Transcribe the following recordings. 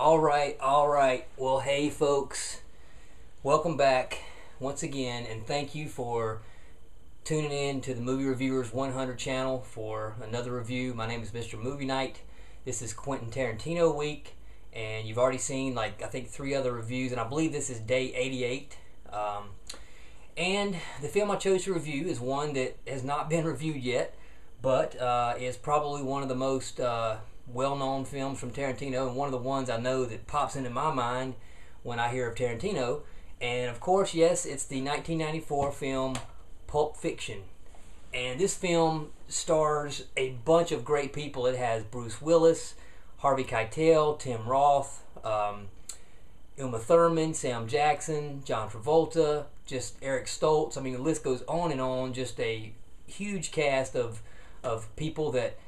All right. Well, hey, folks. Welcome back once again, and thank you for tuning in to the Movie Reviewers 100 channel for another review. My name is MrMovieNight. This is Quentin Tarantino week, and you've already seen, I think 3 other reviews, and I believe this is day 88. And the film I chose to review is one that has not been reviewed yet, but is probably one of the most well-known films from Tarantino, and one of the ones I know that pops into my mind when I hear of Tarantino. And of course, yes, it's the 1994 film Pulp Fiction. And this film stars a bunch of great people. It has Bruce Willis, Harvey Keitel, Tim Roth, Uma Thurman, Sam Jackson, John Travolta, just Eric Stoltz. I mean, the list goes on and on. Just a huge cast of people that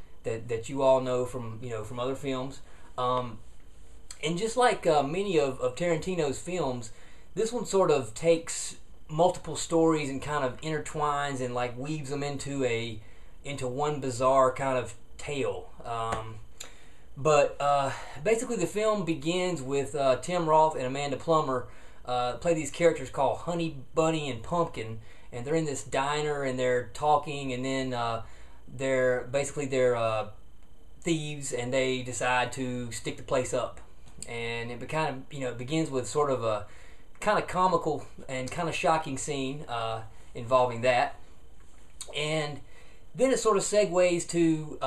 you all know from other films. And just like many of Tarantino's films, this one sort of takes multiple stories and kind of intertwines and weaves them into one bizarre kind of tale. But basically the film begins with Tim Roth and Amanda Plummer play these characters called Honey, Bunny, and Pumpkin, and they're in this diner and they're talking, and then they're thieves, and they decide to stick the place up. And it it begins with sort of a kind of comical and kind of shocking scene involving that, and then it sort of segues to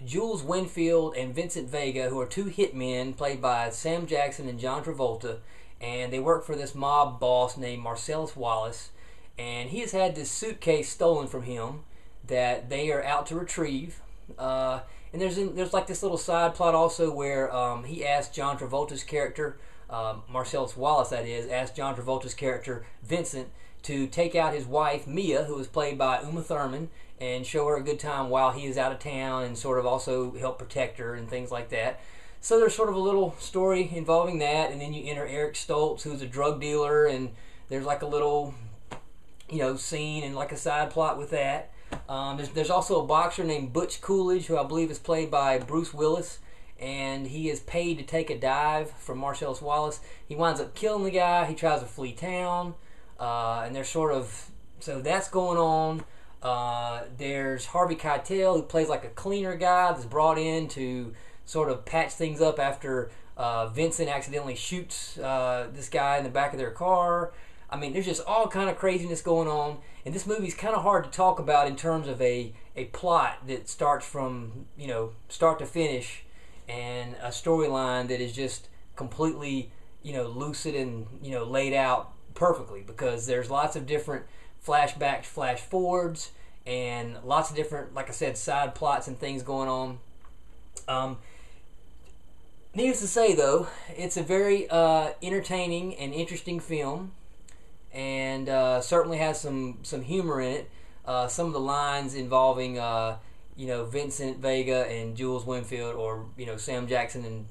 Jules Winfield and Vincent Vega, who are 2 hitmen played by Sam Jackson and John Travolta, and they work for this mob boss named Marcellus Wallace, and he has had this suitcase stolen from him that they are out to retrieve. And there's like this little side plot also where he asked John Travolta's character, Marcellus Wallace that is, asked John Travolta's character Vincent to take out his wife Mia, who was played by Uma Thurman, and show her a good time while he is out of town, and sort of also help protect her and things like that. So there's sort of a little story involving that, and then you enter Eric Stoltz, who's a drug dealer, and there's like a little scene and like a side plot with that. There's also a boxer named Butch Coolidge, who I believe is played by Bruce Willis, and he is paid to take a dive from Marcellus Wallace. He winds up killing the guy. He tries to flee town, and there's so that's going on. There's Harvey Keitel, who plays like a cleaner guy that's brought in to sort of patch things up after Vincent accidentally shoots this guy in the back of their car. I mean, there's just all kind of craziness going on, and this movie's kind of hard to talk about in terms of a plot that starts from start to finish, and a storyline that is just completely lucid and laid out perfectly, because there's lots of different flashbacks, flash forwards, and lots of different, like I said, side plots and things going on. Needless to say, though, it's a very entertaining and interesting film, and certainly has some humor in it. Some of the lines involving Vincent Vega and Jules Winfield, or Sam Jackson and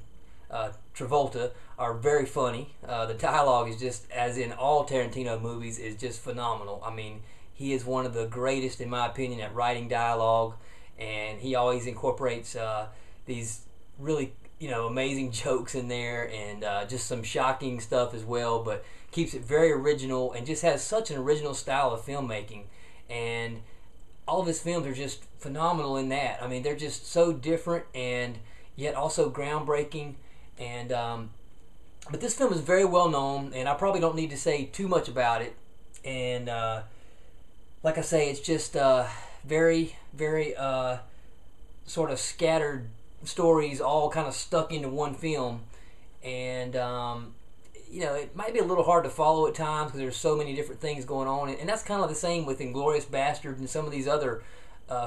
Travolta, are very funny. The dialogue is just, as in all Tarantino movies, is just phenomenal. I mean, he is one of the greatest, in my opinion, at writing dialogue, and he always incorporates these really amazing jokes in there, and just some shocking stuff as well, but keeps it very original and just has such an original style of filmmaking. And all of his films are just phenomenal in that. I mean, they're just so different and yet also groundbreaking. And but this film is very well known, and I probably don't need to say too much about it. And like I say, it's just very, very sort of scattered stories all kind of stuck into one film. And it might be a little hard to follow at times because there's so many different things going on, and that's kind of the same with Inglourious Basterds and some of these other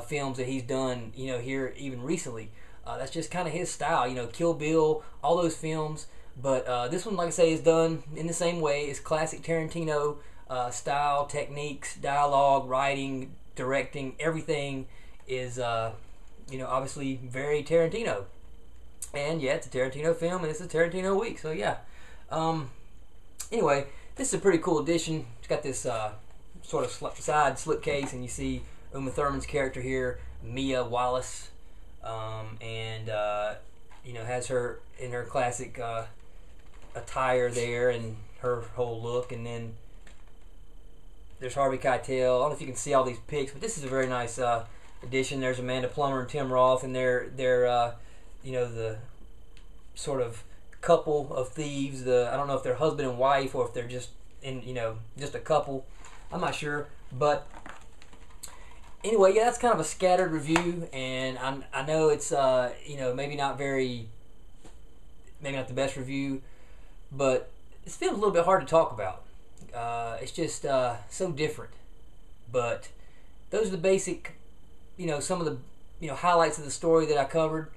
films that he's done here even recently. That's just kind of his style, Kill Bill, all those films. But this one, like I say, is done in the same way. It's classic Tarantino style, techniques, dialogue, writing, directing. Everything is obviously very Tarantino. And yeah, it's a Tarantino film, and it's a Tarantino week, so yeah. Anyway, this is a pretty cool addition. It's got this sort of side slipcase, and you see Uma Thurman's character here, Mia Wallace, and has her in her classic attire there and her whole look. And then there's Harvey Keitel. I don't know if you can see all these pics, but this is a very nice addition. There's Amanda Plummer and Tim Roth, and they're the sort of couple of thieves. I don't know if they're husband and wife or if they're just just a couple. I'm not sure, but anyway, yeah, that's kind of a scattered review, and I know it's maybe not the best review, but it feels a little bit hard to talk about. It's just so different. But those are the basic, some of the highlights of the story that I covered,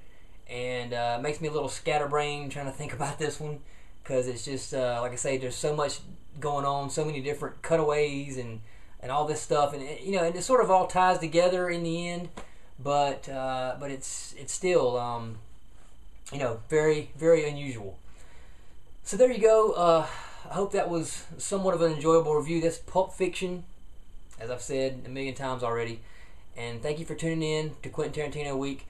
and it makes me a little scatterbrained trying to think about this one, because it's just like I say, there's so much going on, so many different cutaways and all this stuff, and and it sort of all ties together in the end, but it's still very, very unusual. So there you go. I hope that was somewhat of an enjoyable review. That's Pulp Fiction, as I've said a million times already. And thank you for tuning in to Quentin Tarantino Week.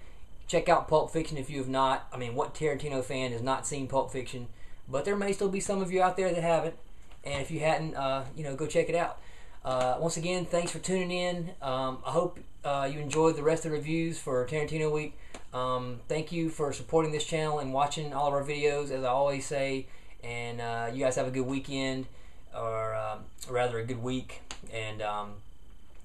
Check out Pulp Fiction if you have not. I mean, what Tarantino fan has not seen Pulp Fiction? But there may still be some of you out there that haven't. And if you hadn't, go check it out. Once again, thanks for tuning in. I hope you enjoyed the rest of the reviews for Tarantino Week. Thank you for supporting this channel and watching all of our videos, as I always say. And you guys have a good weekend, or rather a good week. And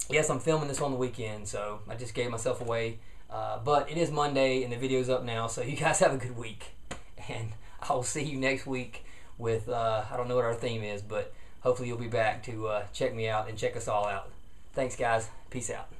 yes, I'm filming this on the weekend, so I just gave myself away. But it is Monday, and the video's up now, so you guys have a good week. And I will see you next week with, I don't know what our theme is, but hopefully you'll be back to check me out and check us all out. Thanks, guys. Peace out.